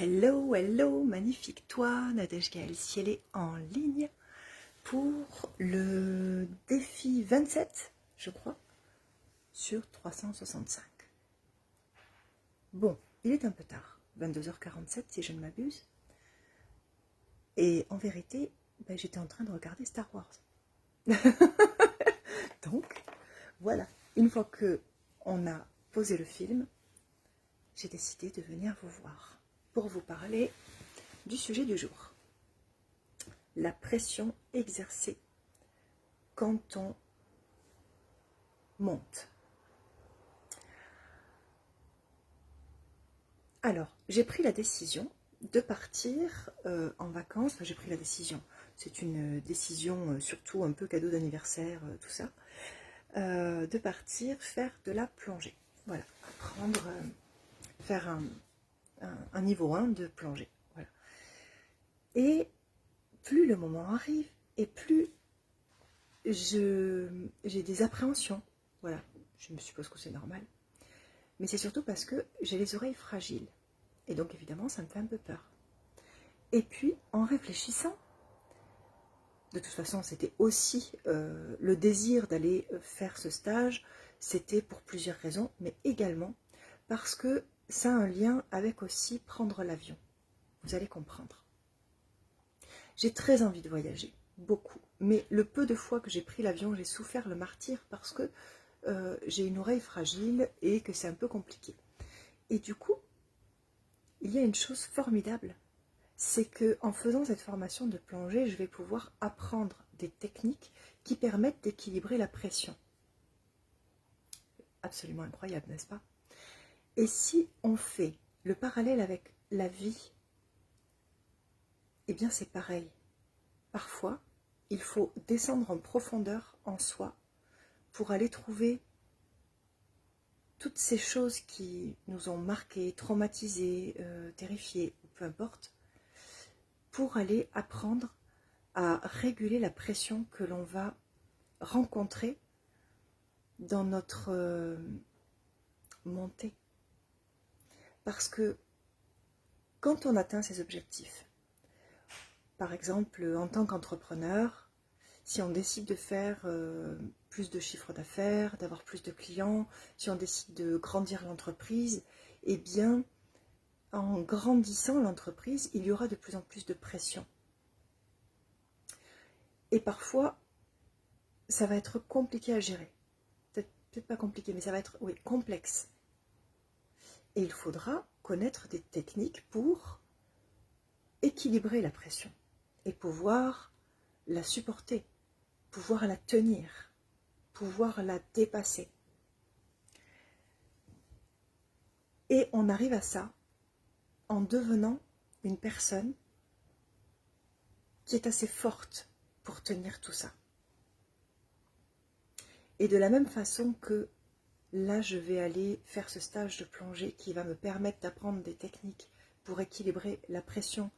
Hello, hello, magnifique toi, Nadège Gaël Cielé en ligne pour le défi 27, je crois, sur 365. Bon, il est un peu tard, 22h47 si je ne m'abuse, et en vérité, j'étais en train de regarder Star Wars. Donc, voilà, une fois que on a posé le film, j'ai décidé de venir vous voir pour vous parler du sujet du jour. La pression exercée quand on monte. Alors, j'ai pris la décision de partir en vacances. Enfin, j'ai pris la décision. C'est une décision surtout un peu cadeau d'anniversaire, tout ça. De partir faire de la plongée. Voilà, apprendre, faire un niveau 1 de plongée. Voilà. Et plus le moment arrive, et plus j'ai des appréhensions. Voilà, je me suppose que c'est normal. Mais c'est surtout parce que j'ai les oreilles fragiles. Et donc évidemment, ça me fait un peu peur. Et puis, en réfléchissant, de toute façon, c'était aussi le désir d'aller faire ce stage, c'était pour plusieurs raisons, mais également parce que ça a un lien avec aussi prendre l'avion. Vous allez comprendre. J'ai très envie de voyager, beaucoup. Mais le peu de fois que j'ai pris l'avion, j'ai souffert le martyre parce que j'ai une oreille fragile et que c'est un peu compliqué. Et du coup, il y a une chose formidable, c'est qu'en faisant cette formation de plongée, je vais pouvoir apprendre des techniques qui permettent d'équilibrer la pression. Absolument incroyable, n'est-ce pas? Et si on fait le parallèle avec la vie, eh bien c'est pareil. Parfois, il faut descendre en profondeur en soi pour aller trouver toutes ces choses qui nous ont marqués, traumatisés, terrifiés, ou peu importe, pour aller apprendre à réguler la pression que l'on va rencontrer dans notre montée. Parce que quand on atteint ses objectifs, par exemple en tant qu'entrepreneur, si on décide de faire plus de chiffre d'affaires, d'avoir plus de clients, si on décide de grandir l'entreprise, eh bien, en grandissant l'entreprise, il y aura de plus en plus de pression. Et parfois, ça va être compliqué à gérer. Peut-être pas compliqué, mais ça va être, oui, complexe. Et il faudra connaître des techniques pour équilibrer la pression et pouvoir la supporter, pouvoir la tenir, pouvoir la dépasser. Et on arrive à ça en devenant une personne qui est assez forte pour tenir tout ça. Et de la même façon que là, je vais aller faire ce stage de plongée qui va me permettre d'apprendre des techniques pour équilibrer la pression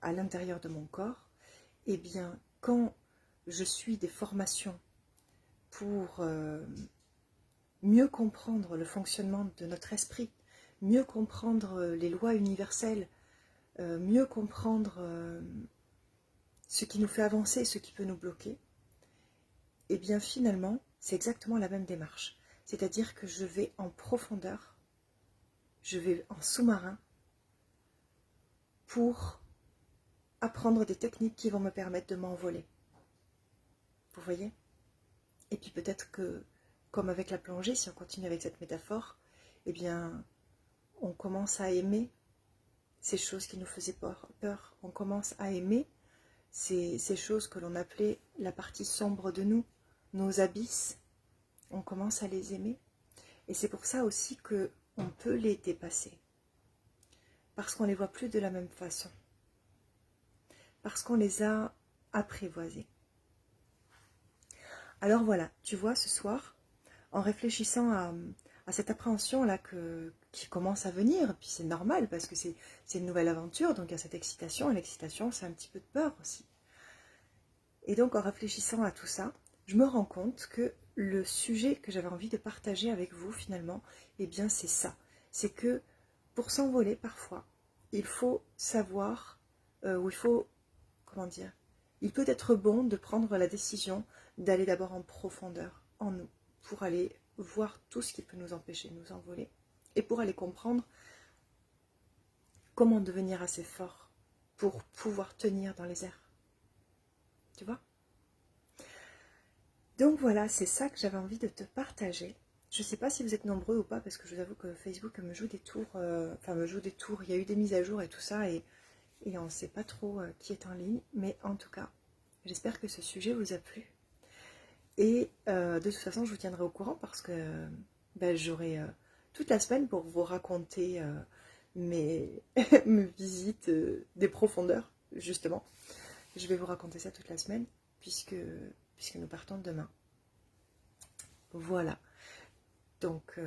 à l'intérieur de mon corps, eh bien, quand je suis des formations pour mieux comprendre le fonctionnement de notre esprit, mieux comprendre les lois universelles, mieux comprendre ce qui nous fait avancer, ce qui peut nous bloquer, et bien finalement, c'est exactement la même démarche. C'est-à-dire que je vais en profondeur, je vais en sous-marin pour apprendre des techniques qui vont me permettre de m'envoler. Vous voyez? Et puis peut-être que, comme avec la plongée, si on continue avec cette métaphore, eh bien, on commence à aimer ces choses qui nous faisaient peur. On commence à aimer ces choses que l'on appelait la partie sombre de nous, nos abysses. On commence à les aimer. Et c'est pour ça aussi qu'on peut les dépasser. Parce qu'on ne les voit plus de la même façon. Parce qu'on les a apprivoisés. Alors voilà, tu vois, ce soir, en réfléchissant à cette appréhension-là qui commence à venir, puis c'est normal parce que c'est une nouvelle aventure, donc il y a cette excitation, et l'excitation, c'est un petit peu de peur aussi. Et donc en réfléchissant à tout ça, je me rends compte que le sujet que j'avais envie de partager avec vous finalement, eh bien c'est ça. C'est que pour s'envoler parfois, il faut savoir, ou il faut, comment dire, il peut être bon de prendre la décision d'aller d'abord en profondeur, en nous, pour aller voir tout ce qui peut nous empêcher de nous envoler, et pour aller comprendre comment devenir assez fort pour pouvoir tenir dans les airs. Tu vois? Donc voilà, c'est ça que j'avais envie de te partager. Je ne sais pas si vous êtes nombreux ou pas, parce que je vous avoue que Facebook me joue des tours, me joue des tours, il y a eu des mises à jour et tout ça, et on ne sait pas trop qui est en ligne, mais en tout cas, j'espère que ce sujet vous a plu. Et de toute façon, je vous tiendrai au courant parce que j'aurai toute la semaine pour vous raconter mes, mes visites des profondeurs, justement. Je vais vous raconter ça toute la semaine, puisque nous partons demain. Voilà. Donc,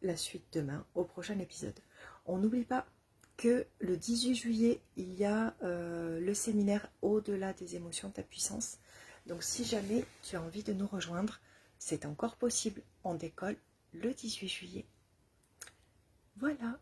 la suite demain, au prochain épisode. On n'oublie pas que le 18 juillet, il y a le séminaire Au-delà des émotions, ta puissance. Donc, si jamais tu as envie de nous rejoindre, c'est encore possible. On décolle le 18 juillet. Voilà.